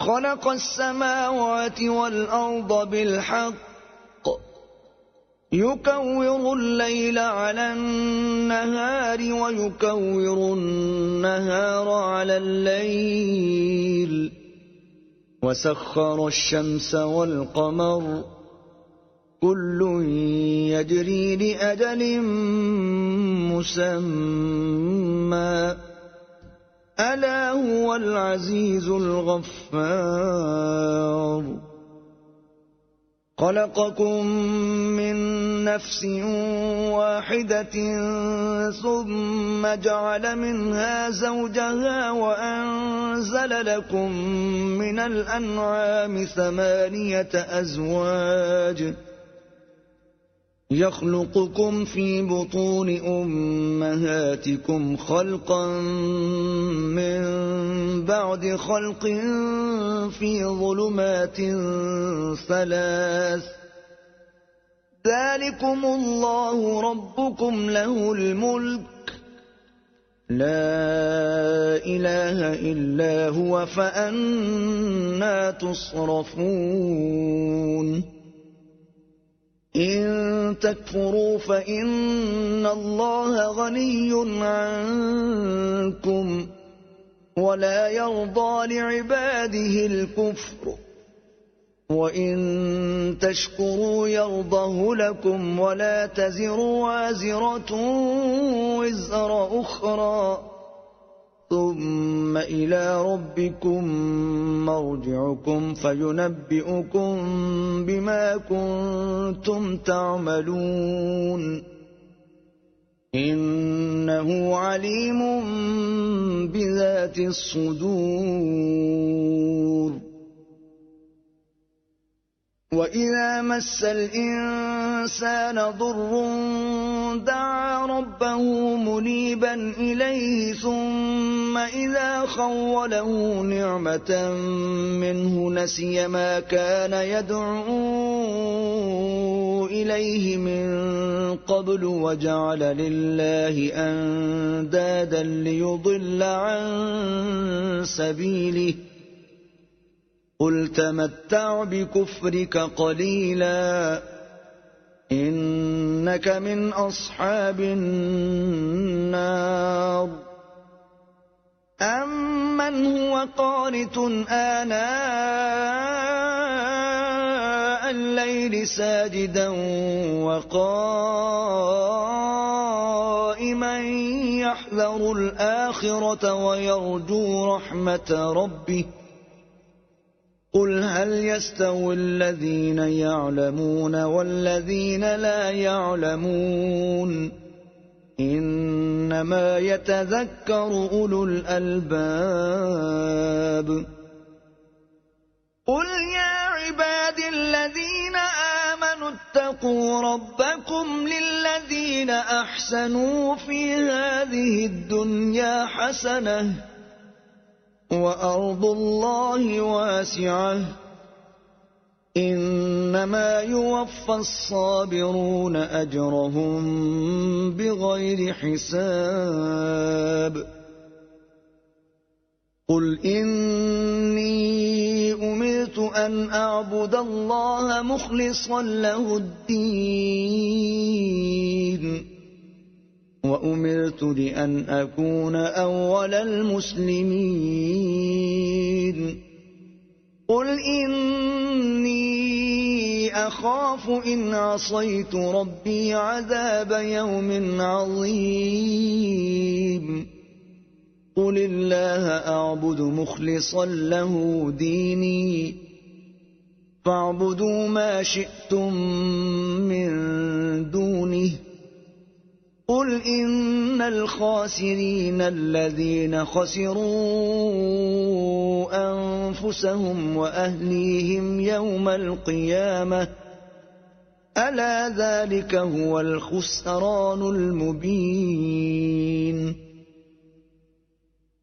خلق السماوات والأرض بالحق يكور الليل على النهار ويكور النهار على الليل وسخر الشمس والقمر كل يجري لأجل مسمى ألا هو العزيز الغفار. خلقكم من نفس واحدة ثم جعل منها زوجها وأنزل لكم من الأنعام 8 أزواج يخلقكم في بطون أمهاتكم خلقا من بعد خلق في ظلمات 3 ذلكم الله ربكم له الملك لا إله إلا هو فأنى تصرفون. إن تكفروا فإن الله غني عنكم ولا يرضى لعباده الكفر وإن تشكروا يرضه لكم ولا تزر وازرة وزر أخرى ثم إلى ربكم مرجعكم فينبئكم بما كنتم تعملون. إنه عليم بذات الصدور. وإذا مس الإنسان ضر دعا ربه منيبا إليه ثم إذا خوله نعمة منه نسي ما كان يدعو إليه من قبل وجعل لله أندادا ليضل عن سبيله. قل تمتع بكفرك قليلا إنك من أصحاب النار. أمن هو قانت آناء الليل ساجدا وقائما يحذر الآخرة ويرجو رحمة ربه. قل هل يستوي الذين يعلمون والذين لا يعلمون إنما يتذكر أولو الألباب. قل يا عبادي الذين آمنوا اتقوا ربكم للذين أحسنوا في هذه الدنيا حسنة وأرض الله واسعة إنما يوفى الصابرون أجرهم بغير حساب قل إني أمرت أن أعبد الله مخلصا له الدين وأمرت لأن أكون أول المسلمين قل إني أخاف إن عصيت ربي عذاب يوم عظيم قل الله أعبد مخلصا له ديني فاعبدوا ما شئتم من دونه قل إن الخاسرين الذين خسروا أنفسهم وأهليهم يوم القيامة ألا ذلك هو الخسران المبين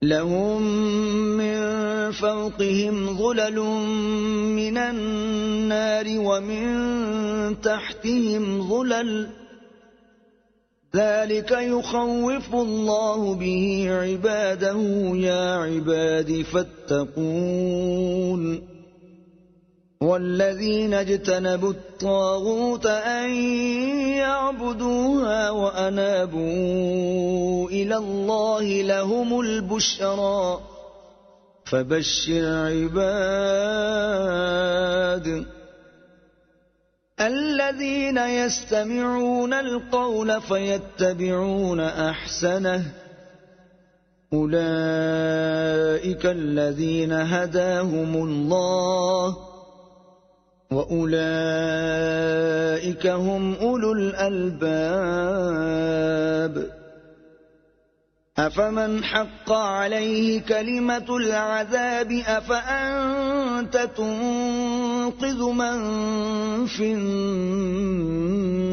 لهم من فوقهم ظلل من النار ومن تحتهم ظلل ذلك يخوف الله به عباده يا عباد فاتقون والذين اجتنبوا الطاغوت أن يعبدوها وأنابوا إلى الله لهم البشرى فبشر عباد الذين يستمعون القول فيتبعون أحسنه أولئك الذين هداهم الله وأولئك هم أولو الألباب أفمن حق عليه كلمة العذاب أفأنت تنقذ من في النار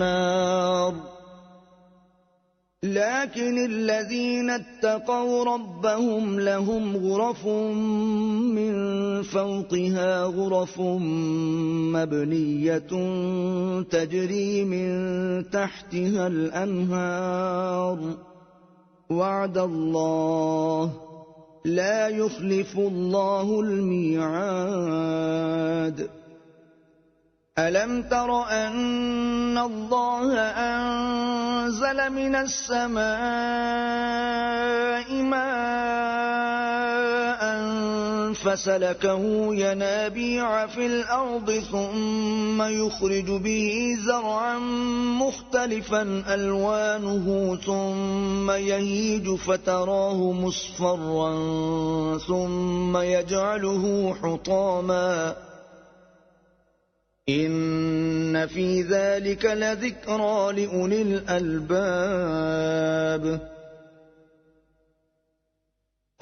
لكن الذين اتقوا ربهم لهم غرف من فوقها غرف مبنية تجري من تحتها الأنهار وعد الله لا يخلف الله الميعاد ألم تر أن الله أنزل من السماء ماء فسلكه ينابيع في الأرض ثم يخرج به زرعا مختلفا ألوانه ثم يهيج فتراه مصفرا ثم يجعله حطاما إن في ذلك لذكرى لأولي الألباب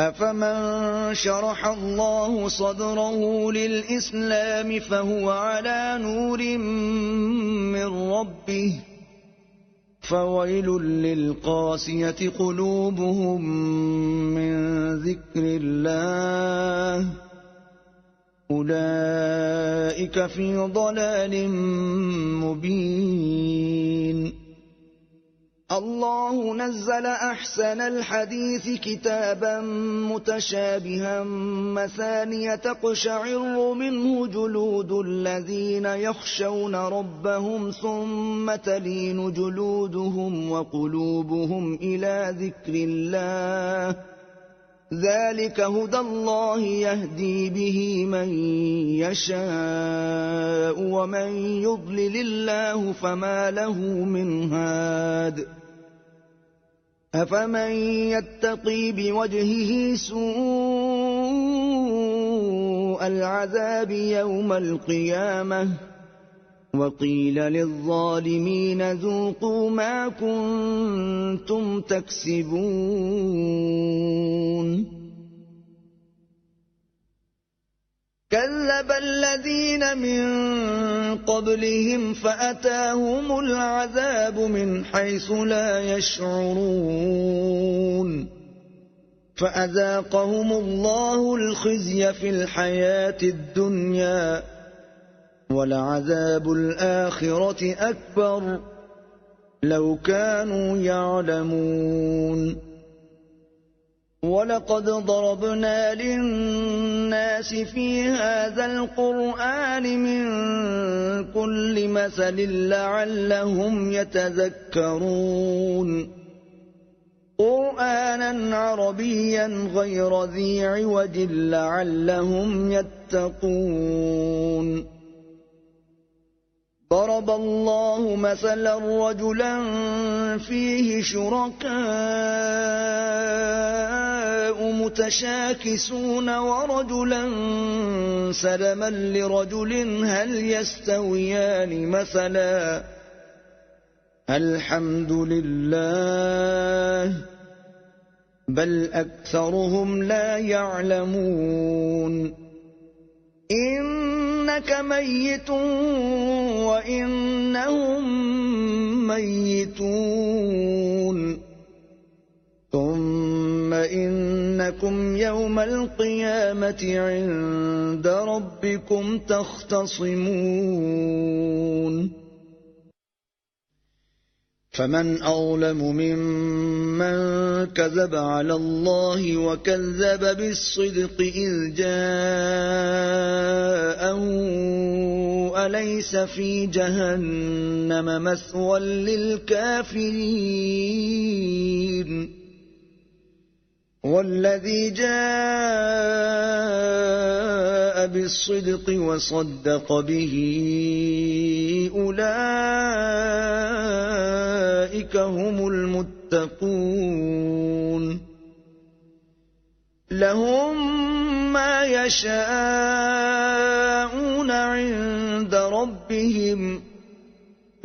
أفمن شرح الله صدره للإسلام فهو على نور من ربه فويل للقاسية قلوبهم من ذكر الله أولئك في ضلال مبين الله نزل أحسن الحديث كتابا متشابها مثانية تقشعر منه جلود الذين يخشون ربهم ثم تلين جلودهم وقلوبهم إلى ذكر الله ذلك هدى الله يهدي به من يشاء ومن يضلل الله فما له من هاد أفمن يتقي بوجهه سوء العذاب يوم القيامة وقيل للظالمين ذوقوا ما كنتم تكسبون كذب الذين من قبلهم فأتاهم العذاب من حيث لا يشعرون فأذاقهم الله الخزي في الحياة الدنيا ولعذاب الآخرة أكبر لو كانوا يعلمون ولقد ضربنا للناس في هذا القرآن من كل مثل لعلهم يتذكرون قرآنا عربيا غير ذي عوج لعلهم يتقون ضرب الله مثلا رجلا فيه شركاء متشاكسون ورجلا سلما لرجل هل يستويان مثلا الحمد لله بل أكثرهم لا يعلمون إنك ميت وإنهم ميتون ثم إنكم يوم القيامة عند ربكم تختصمون فمن أظلم ممن كذب على الله وكذب بالصدق إذ جاءه أليس في جهنم مثوى للكافرين والذي جاء بالصدق وصدق به أولئك هم المتقون لهم ما يشاءون عند ربهم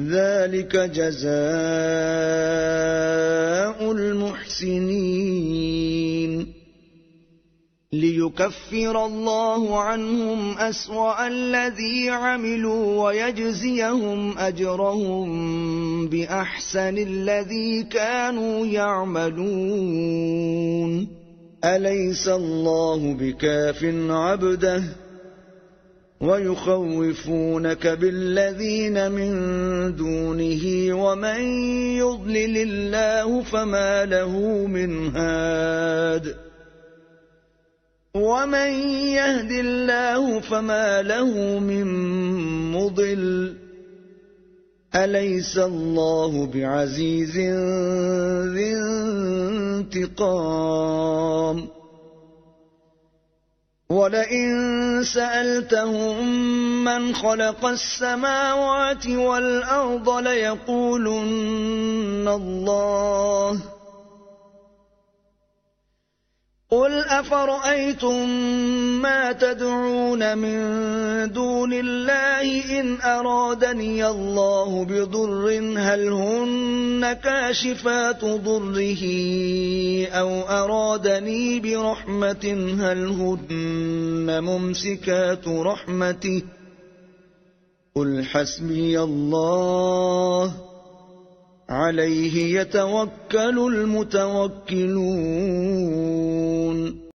ذلك جزاء المحسنين ليكفر الله عنهم أسوأ الذي عملوا ويجزيهم أجرهم بأحسن الذي كانوا يعملون أليس الله بكاف عبده ويخوفونك بالذين من دونه ومن يضلل الله فما له من هاد ومن يهد الله فما له من مضل أليس الله بعزيز ذي انتقام ولئن سألتهم من خلق السماوات والأرض ليقولن الله قل أفرأيتم ما تدعون من دون الله إن أرادني الله بضر هل هن كاشفات ضره أو أرادني برحمة هل هن ممسكات رحمته قل حسبي الله عليه يتوكل المتوكلون